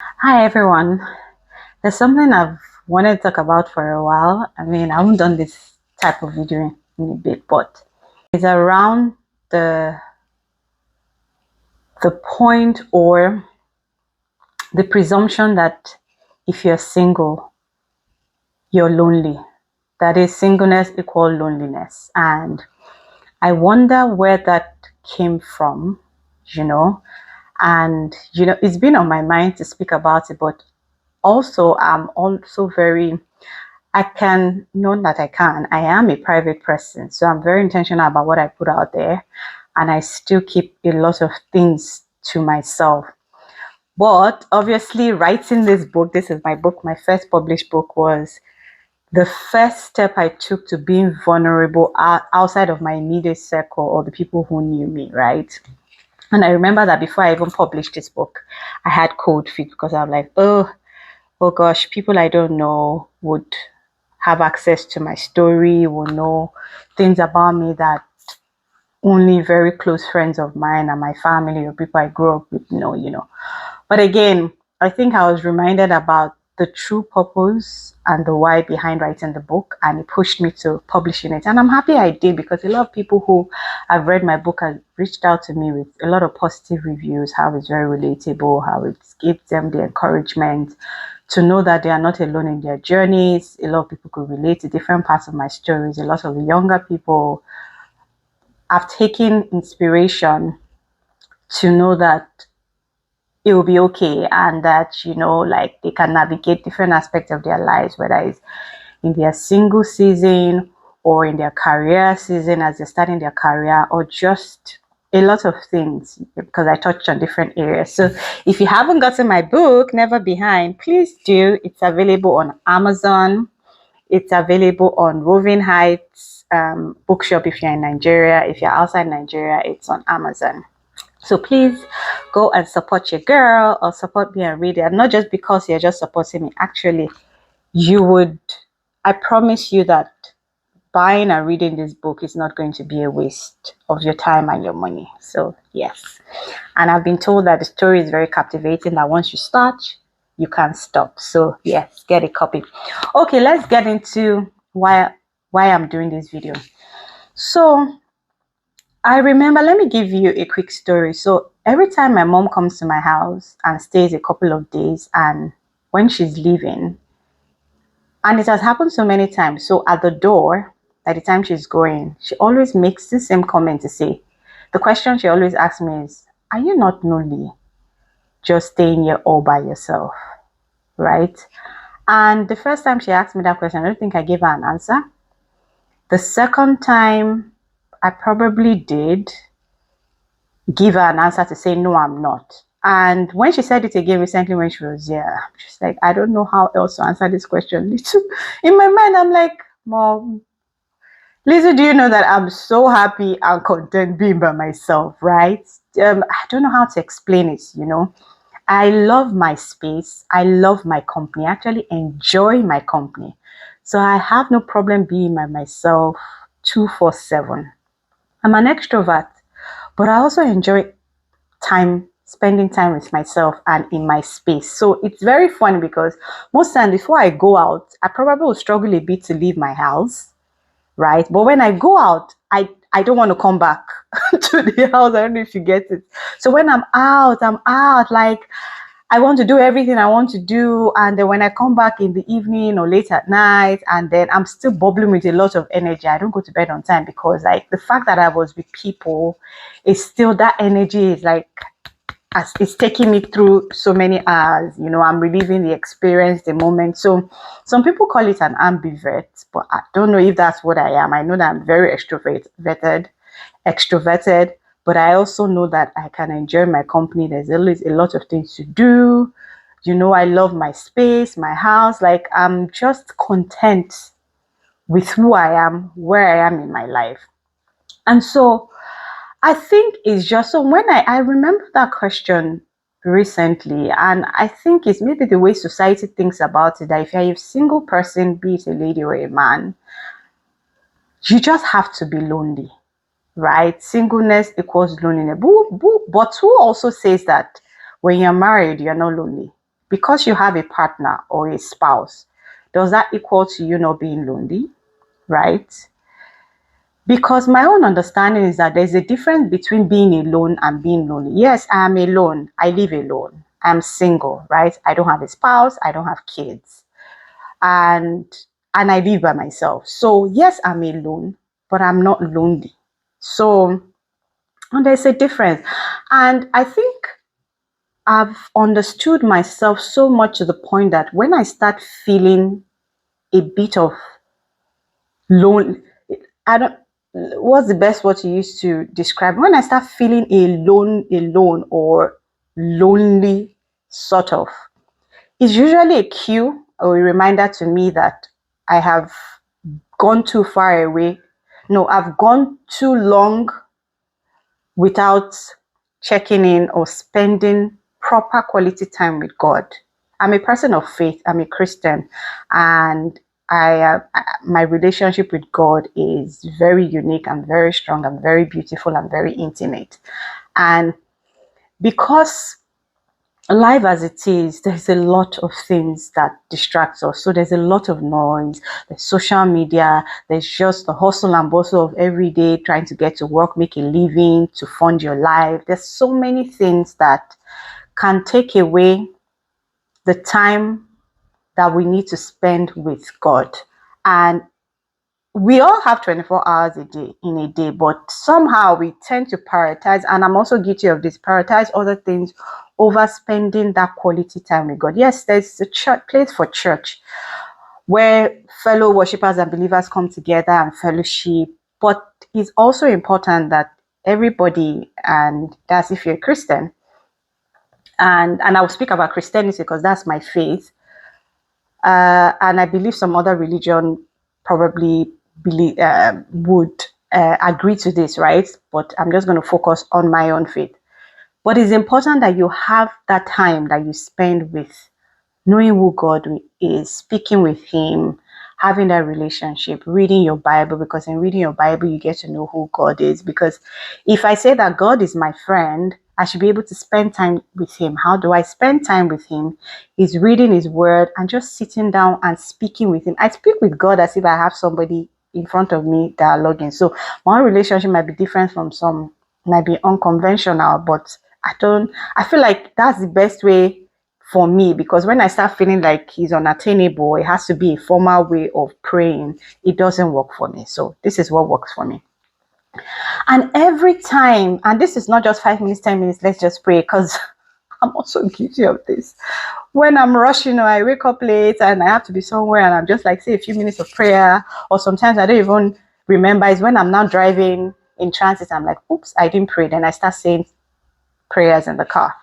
Hi everyone. There's something I've wanted to talk about for a while. I haven't done this type of video in a bit, but it's around the the point or the presumption that if you're single, you're lonely. That is, singleness equal loneliness. And I wonder where that came from, you know. It's been on my mind to speak about it, but also I'm also very I can know that I am a private person. So I'm very intentional about what I put out there. And I still keep a lot of things to myself. But obviously, writing this book, this is my book, my first published book, was the first step I took to being vulnerable outside of my immediate circle or the people who knew me, right? And I remember that before I even published this book, I had cold feet because I'm like, oh gosh, people I don't know would have access to my story, will know things about me that only very close friends of mine and my family or people I grew up with know. But again, I think I was reminded about the true purpose and the why behind writing the book, and it pushed me to publishing it. And I'm happy I did, because a lot of people who have read my book have reached out to me with a lot of positive reviews, how it's very relatable, how it gives them the encouragement to know that they are not alone in their journeys. A lot of people could relate to different parts of my stories. A lot of the younger people have taken inspiration to know that it will be okay, and that like they can navigate different aspects of their lives, whether it's in their single season or in their career season as they're starting their career, or just a lot of things, because I touched on different areas. So if you haven't gotten my book, Never Behind, please do. It's available on Amazon. It's available on Roving Heights bookshop if you're in Nigeria. If you're outside Nigeria, it's on Amazon. So please go and support your girl, or support me and read it. And not just because you're just supporting me. Actually, you would, I promise you that buying and reading this book is not going to be a waste of your time and your money. So yes. And I've been told that the story is very captivating, that once you start, you can't stop. So yes, get a copy. Okay, let's get into why I'm doing this video. So I remember, let me give you a quick story. So every time my mom comes to my house and stays a couple of days, and when she's leaving, and it has happened so many times. So at the door, by the time she's going, she always makes the same comment to say, the question she always asks me is, are you not lonely just staying here all by yourself? Right? And the first time she asked me that question, I don't think I gave her an answer. The second time, I probably did give her an answer to say, no, I'm not. And when she said it again recently when she was here, she's like, I don't know how else to answer this question. In my mind, I'm like, Mom, Lizzie, do you know that I'm so happy and content being by myself, right? I don't know how to explain it. I love my space. I love my company. I actually enjoy my company. So I have no problem being by myself 247. I'm an extrovert, but I also enjoy spending time with myself and in my space. So it's very funny, because most times before I go out, I probably will struggle a bit to leave my house, right? But when I go out, I don't want to come back to the house. I don't know if you get it. So when I'm out, like, I want to do everything I want to do. And then when I come back in the evening or late at night, and then I'm still bubbling with a lot of energy, I don't go to bed on time, because like the fact that I was with people is still, that energy is like, as it's taking me through so many hours. I'm reliving the experience, the moment. So some people call it an ambivert, but I don't know if that's what I am. I know that I'm very extroverted, but I also know that I can enjoy my company. There's always a lot of things to do. I love my space, my house. Like, I'm just content with who I am, where I am in my life. And so I think it's just, so when I remember that question recently, and I think it's maybe the way society thinks about it, that if you're a single person, be it a lady or a man, you just have to be lonely, right? Singleness equals loneliness. But who also says that when you're married, you're not lonely? because you have a partner or a spouse, does that equal to you not being lonely? Right? Because my own understanding is that there's a difference between being alone and being lonely. Yes, I am alone. I live alone. I'm single, right? I don't have a spouse. I don't have kids. And I live by myself. So yes, I'm alone, but I'm not lonely. So and there's a difference. And I think I've understood myself so much to the point that when I start feeling a bit of lonely, I don't, what's the best word to use to describe? When I start feeling alone or lonely, sort of, it's usually a cue or a reminder to me that I have gone too far away. No, I've gone too long without checking in or spending proper quality time with God. I'm a person of faith. I'm a Christian, and my relationship with God is very unique and very strong and very beautiful and very intimate. And because life as it is, there's a lot of things that distracts us. So there's a lot of noise, there's social media, there's just the hustle and bustle of every day trying to get to work, make a living, to fund your life. There's so many things that can take away the time that we need to spend with God. And we all have 24 hours a day in a day, but somehow we tend to prioritize, and I'm also guilty of this, prioritize other things over spending that quality time with God. Yes, there's a church place for church where fellow worshippers and believers come together and fellowship, but it's also important that everybody, and that's if you're a Christian, and I will speak about Christianity because that's my faith, and I believe some other religion probably would agree to this, right? But I'm just going to focus on my own faith. But it's important that you have that time that you spend with knowing who God is, speaking with Him, having that relationship, reading your Bible, because in reading your Bible, you get to know who God is. Because if I say that God is my friend, I should be able to spend time with Him. How do I spend time with Him? Is reading His Word and just sitting down and speaking with Him. I speak with God as if I have somebody in front of me dialoguing. So my relationship might be different from some, might be unconventional, but I feel like that's the best way for me, because when I start feeling like he's unattainable, it has to be a formal way of praying. It doesn't work for me. So this is what works for me. And every time, and this is not just 5 minutes, 10 minutes, let's just pray, because I'm also guilty of this. When I'm rushing or I wake up late and I have to be somewhere and I'm just like, say, a few minutes of prayer, or sometimes I don't even remember. It's when I'm now driving in transit, I'm like, oops, I didn't pray. Then I start saying prayers in the car.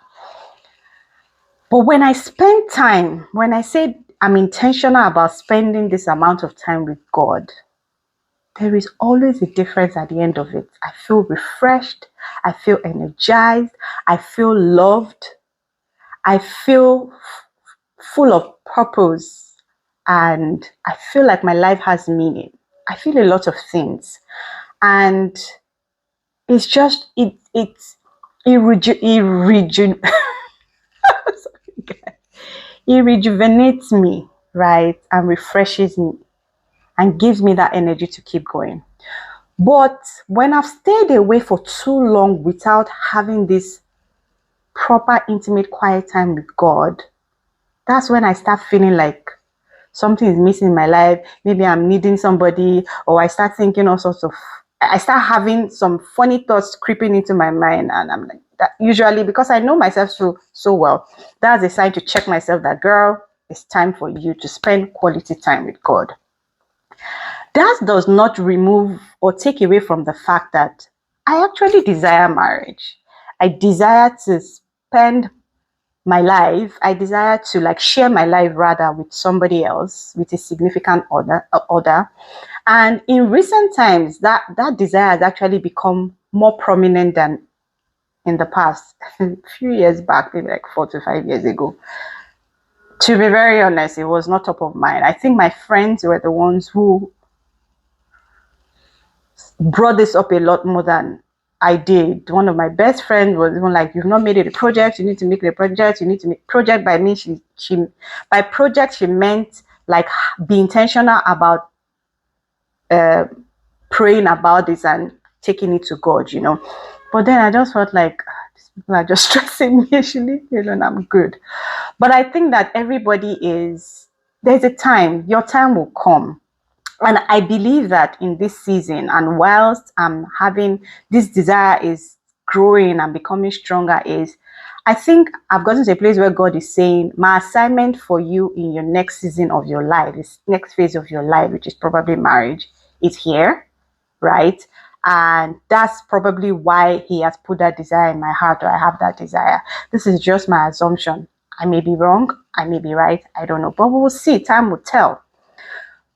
But when I spend time, when I say I'm intentional about spending this amount of time with God, there is always a difference at the end of it. I feel refreshed. I feel energized. I feel loved. I feel full of purpose. And I feel like my life has meaning. I feel a lot of things. And it's just, it rejuvenates me, right? And refreshes me and gives me that energy to keep going. But when I've stayed away for too long without having this proper, intimate, quiet time with God, that's when I start feeling like something is missing in my life. Maybe I'm needing somebody, or I start thinking all sorts of, I start having some funny thoughts creeping into my mind. And I'm like, that usually, because I know myself so well, that's a sign to check myself that, girl, it's time for you to spend quality time with God. That does not remove or take away from the fact that I actually desire marriage. I desire to spend my life. I desire to like share my life rather with somebody else, with a significant other. And in recent times, that desire has actually become more prominent than in the past. A few years back, maybe like 4 to 5 years ago. To be very honest, it was not top of mind. I think my friends were the ones who brought this up a lot more than I did. One of my best friends was even like, "You've not made it a project. You need to make it a project. You need to make project." By me, she by project she meant like be intentional about praying about this and taking it to God, you know. But then I just felt like these people are just stressing me. Actually, you know, I'm good. But I think that there's a time. Your time will come. And I believe that in this season, and whilst I'm having this desire is growing and becoming stronger, is I think I've gotten to a place where God is saying, my assignment for you in your next season of your life, this next phase of your life, which is probably marriage, is here, right? And that's probably why He has put that desire in my heart, or I have that desire. This is just my assumption. I may be wrong, I may be right, I don't know, but we will see. Time will tell.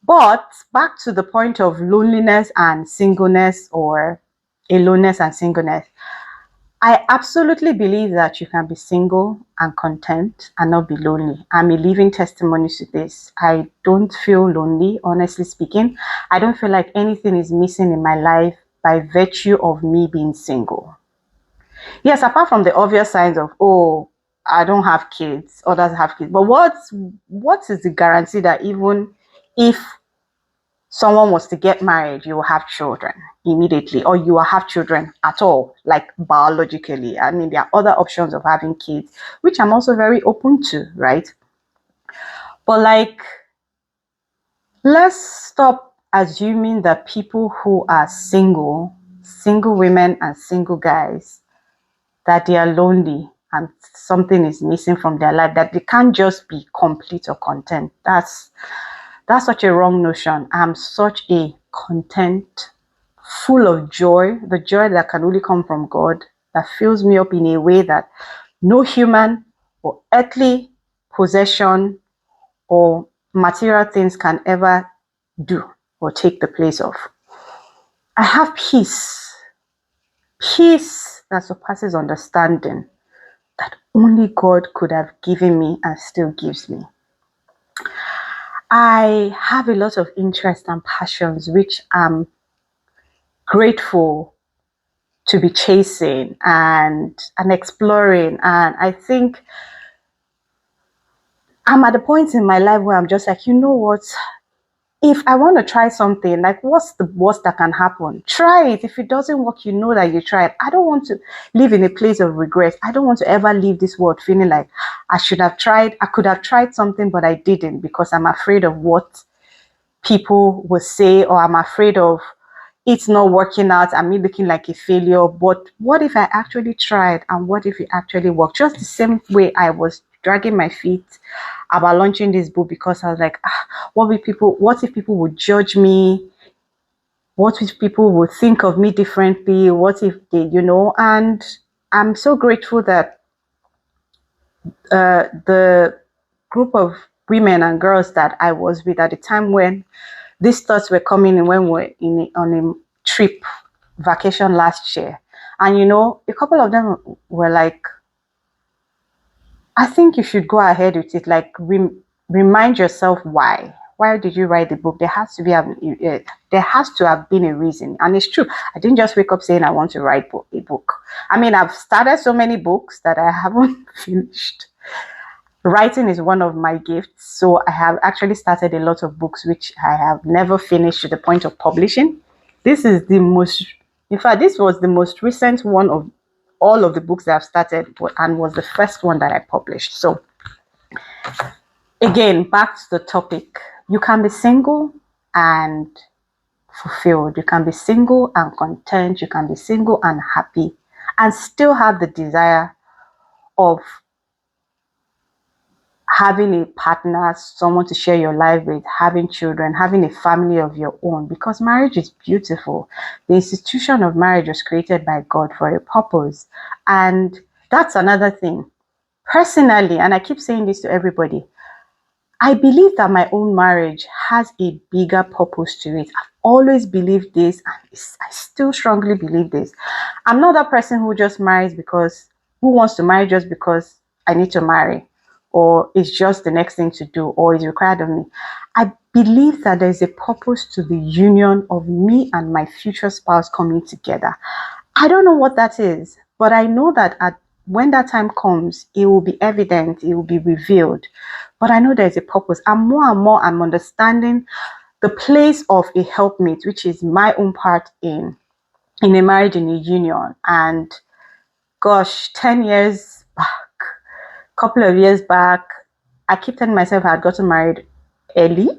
But back to the point of loneliness and singleness, or aloneness and singleness, I absolutely believe that you can be single and content and not be lonely. I'm a living testimony to this. I don't feel lonely, honestly speaking. I don't feel like anything is missing in my life by virtue of me being single. Yes, apart from the obvious signs of, oh, I don't have kids, others have kids. But what is the guarantee that even if someone was to get married, you will have children immediately, or you will have children at all, like biologically? I mean, there are other options of having kids, which I'm also very open to, right? But like, let's stop assuming that people who are single women and single guys, that they are lonely and something is missing from their life, that they can't just be complete or content. That's such a wrong notion. I'm such a content, full of joy, the joy that can only come from God, that fills me up in a way that no human or earthly possession or material things can ever do or take the place of. I have peace that surpasses understanding, that only God could have given me and still gives me. I have a lot of interests and passions which I'm grateful to be chasing and exploring. And I think I'm at the point in my life where I'm just like, you know what? If I want to try something, like, what's the worst that can happen? Try it. If it doesn't work, you know that you tried. I don't want to live in a place of regret. I don't want to ever leave this world feeling like I could have tried something, but I didn't, because I'm afraid of what people will say, or I'm afraid of it's not working out and me looking like a failure. But what if I actually tried, and what if it actually worked? Just the same way I was dragging my feet about launching this book, because I was like, what if people would judge me? What if people would think of me differently? What if they, and I'm so grateful that the group of women and girls that I was with at the time when these thoughts were coming in, when we were on a trip vacation last year, and a couple of them were like, I think you should go ahead with it. Like, remind yourself why. Why did you write the book? There has to have been a reason, and it's true. I didn't just wake up saying I want to write a book. I mean, I've started so many books that I haven't finished. Writing is one of my gifts, so I have actually started a lot of books which I have never finished to the point of publishing. This was the most recent one of all of the books that I've started, and was the first one that I published. So again, back to the topic. You can be single and fulfilled. You can be single and content. You can be single and happy, and still have the desire of having a partner, someone to share your life with, having children, having a family of your own, because marriage is beautiful. The institution of marriage was created by God for a purpose. And that's another thing. Personally, and I keep saying this to everybody, I believe that my own marriage has a bigger purpose to it. I've always believed this, and I still strongly believe this. I'm not that person who wants to marry just because I need to marry, or it's just the next thing to do, or is required of me. I believe that there's a purpose to the union of me and my future spouse coming together. I don't know what that is, but I know that when that time comes, it will be evident, it will be revealed. But I know there's a purpose. And more, I'm understanding the place of a helpmate, which is my own part in a marriage, in a union. And gosh, 10 years back, couple of years back, I keep telling myself I had gotten married early,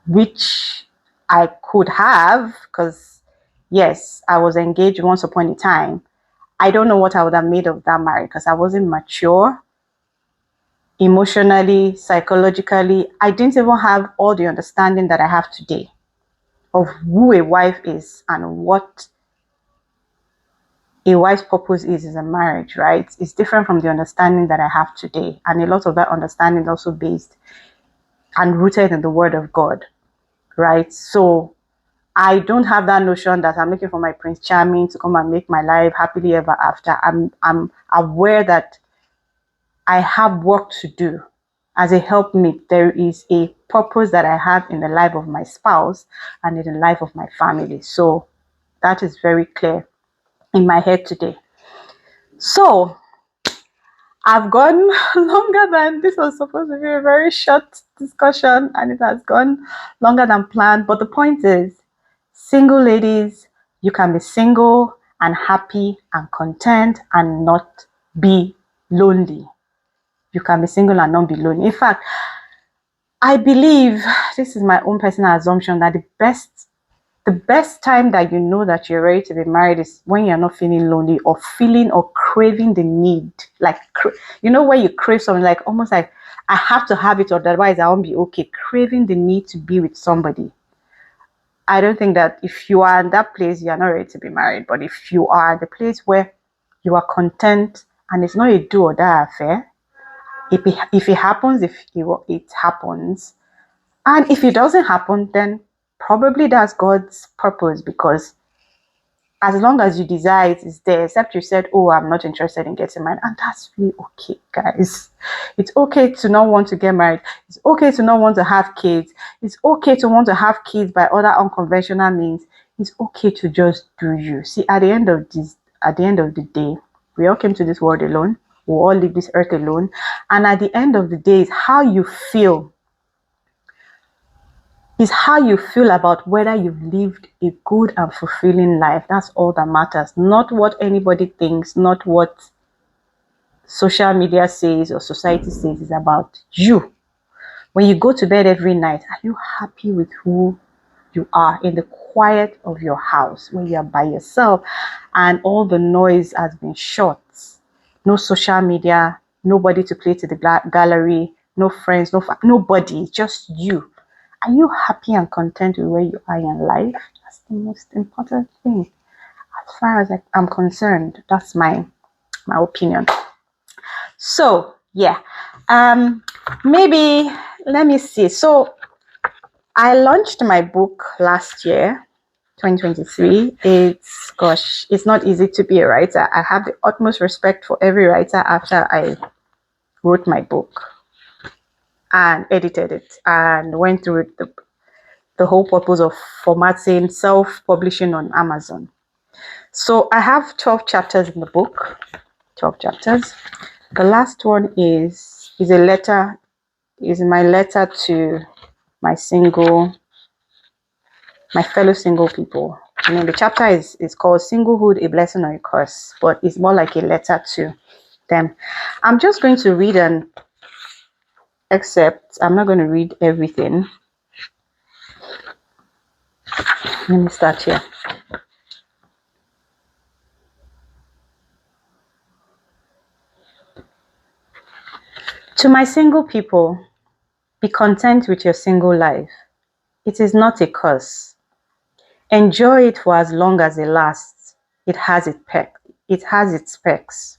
which I could have, because yes, I was engaged once upon a time. I don't know what I would have made of that marriage because I wasn't mature emotionally, psychologically. I didn't even have all the understanding that I have today of who a wife is and what a wife's purpose is a marriage, right? It's different from the understanding that I have today. And a lot of that understanding is also based and rooted in the word of God, right? So I don't have that notion that I'm looking for my Prince Charming to come and make my life happily ever after. I'm aware that I have work to do as a helpmate. There is a purpose that I have in the life of my spouse and in the life of my family. So that is very clear in my head today. So I've gone longer than this was supposed to be a very short discussion, and it has gone longer than planned. But the point is, single ladies, you can be single and happy and content and not be lonely. You can be single and not be lonely. In fact, I believe, this is my own personal assumption, that the best time that you know that you're ready to be married is when you're not feeling lonely or feeling or craving the need. Like, when you crave something, like almost like I have to have it or otherwise I won't be okay. Craving the need to be with somebody. I don't think that if you are in that place, you are not ready to be married. But if you are at the place where you are content and it's not a do or die affair, if it happens, if it happens, and if it doesn't happen, then probably that's God's purpose, because as long as you desire it is there, except you said, oh, I'm not interested in getting married. And that's really okay, guys. It's okay to not want to get married. It's okay to not want to have kids. It's okay to want to have kids by other unconventional means. It's okay to just do you. See, at the end of the day, we all came to this world alone. We all leave this earth alone. And at the end of the day, it's how you feel. Is how you feel about whether you've lived a good and fulfilling life. That's all that matters. Not what anybody thinks, not what social media says or society says. Is about you. When you go to bed every night, are you happy with who you are in the quiet of your house when you are by yourself and all the noise has been shut? No social media, nobody to play to the gallery, no friends, nobody, just you. Are you happy and content with where you are in life? That's the most important thing. As far as I'm concerned, that's my opinion. So yeah, maybe let me see. So I launched my book last year, 2023. It's not easy to be a writer. I have the utmost respect for every writer after I wrote my book and edited it and went through the whole purpose of formatting, self-publishing on Amazon. So I have 12 chapters in the book, 12 chapters. The last one is my letter to my fellow single people. The chapter is called Singlehood, a Blessing or a Curse, but it's more like a letter to them. I'm just going to read an excerpt. I'm not going to read everything. Let me start here. To my single people, be content with your single life. It is not a curse. Enjoy it for as long as it lasts. It has its perks.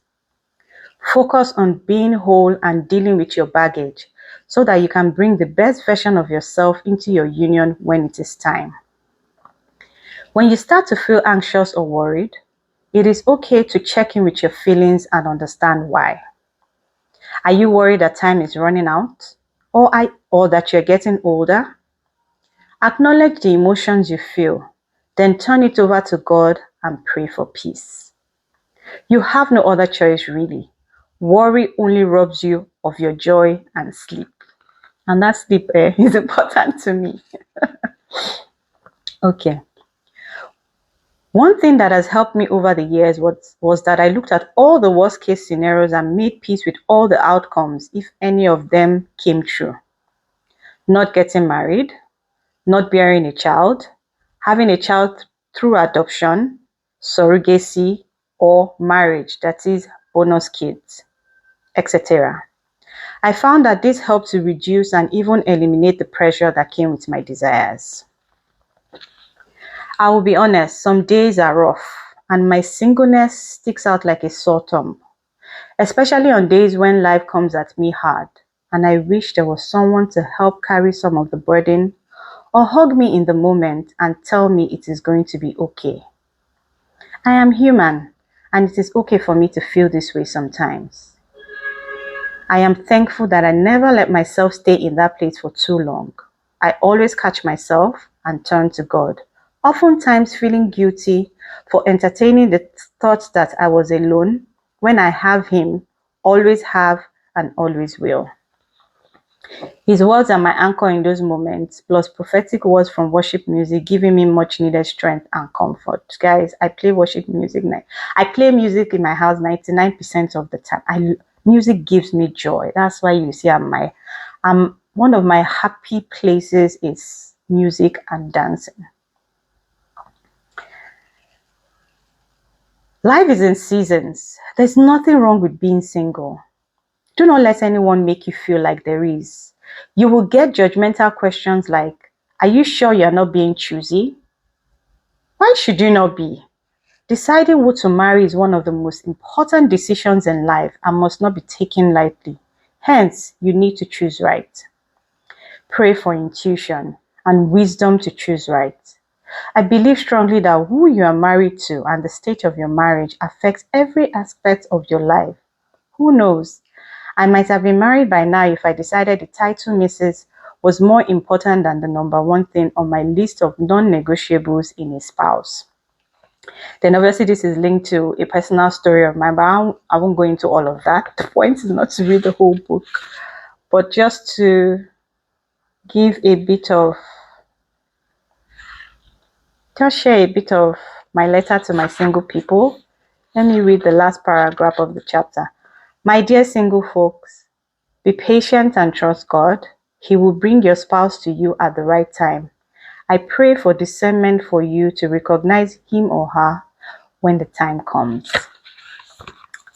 Focus on being whole and dealing with your baggage so that you can bring the best version of yourself into your union when it is time. When you start to feel anxious or worried, it is okay to check in with your feelings and understand why. Are you worried that time is running out? Or that you're getting older? Acknowledge the emotions you feel, then turn it over to God and pray for peace. You have no other choice, really. Worry only robs you of your joy and sleep. And that sleep is important to me. Okay. One thing that has helped me over the years was that I looked at all the worst case scenarios and made peace with all the outcomes if any of them came true. Not getting married, not bearing a child, having a child through adoption, surrogacy, or marriage, that is, bonus kids, etc. I found that this helped to reduce and even eliminate the pressure that came with my desires. I will be honest, some days are rough, and my singleness sticks out like a sore thumb, especially on days when life comes at me hard, and I wish there was someone to help carry some of the burden or hug me in the moment and tell me it is going to be okay. I am human, and it is okay for me to feel this way sometimes. I am thankful that I never let myself stay in that place for too long. I always catch myself and turn to God, oftentimes feeling guilty for entertaining the thought that I was alone when I have Him, always have, and always will. His words are my anchor in those moments, plus prophetic words from worship music giving me much needed strength and comfort. Guys, I play worship music. I play music in my house 99% of the time. Music gives me joy. That's why you see I'm one of my happy places is music and dancing. Life is in seasons. There's nothing wrong with being single. Do not let anyone make you feel like there is. You will get judgmental questions like, are you sure you're not being choosy? Why should you not be? Deciding who to marry is one of the most important decisions in life and must not be taken lightly. Hence, you need to choose right. Pray for intuition and wisdom to choose right. I believe strongly that who you are married to and the state of your marriage affects every aspect of your life. Who knows? I might have been married by now if I decided the title Mrs. was more important than the number one thing on my list of non-negotiables in a spouse. Then obviously this is linked to a personal story of mine, but I won't go into all of that. The point is not to read the whole book, but just to give a bit of, just share a bit of my letter to my single people. Let me read the last paragraph of the chapter. My dear single folks, be patient and trust God. He will bring your spouse to you at the right time. I pray for discernment for you to recognize him or her when the time comes.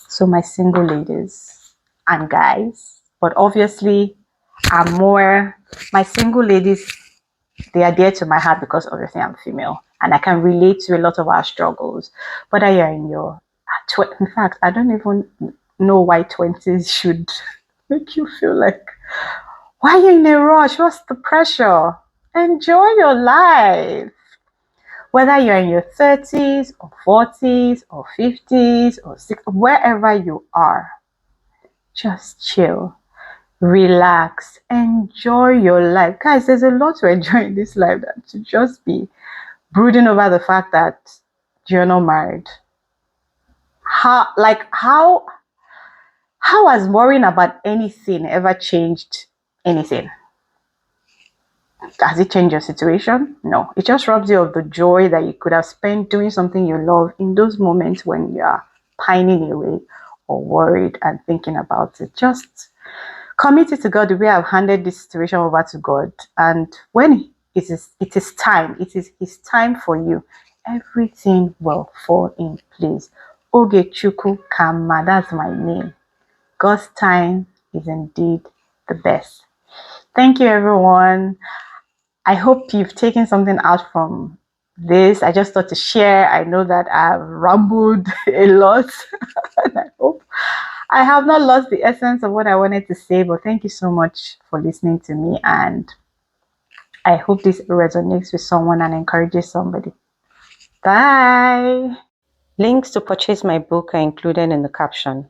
So my single ladies and guys, but obviously my single ladies, they are dear to my heart because obviously I'm female and I can relate to a lot of our struggles. Whether you're in your, in fact, I don't even know why 20s should make you feel like, why are you in a rush? What's the pressure? Enjoy your life. Whether you're in your 30s or 40s or 50s or 60s, wherever you are, just chill, relax, enjoy your life. Guys, there's a lot to enjoy in this life than to just be brooding over the fact that you're not married. How has worrying about anything ever changed anything? Has it changed your situation? No. It just robs you of the joy that you could have spent doing something you love in those moments when you are pining away or worried and thinking about it. Just commit it to God the way I've handed this situation over to God. And when it is His time for you, everything will fall in place. Ogechuku Kama, that's my name. God's time is indeed the best. Thank you, everyone. I hope you've taken something out from this. I just thought to share. I know that I've rambled a lot. And I hope I have not lost the essence of what I wanted to say, but thank you so much for listening to me. And I hope this resonates with someone and encourages somebody. Bye. Links to purchase my book are included in the caption.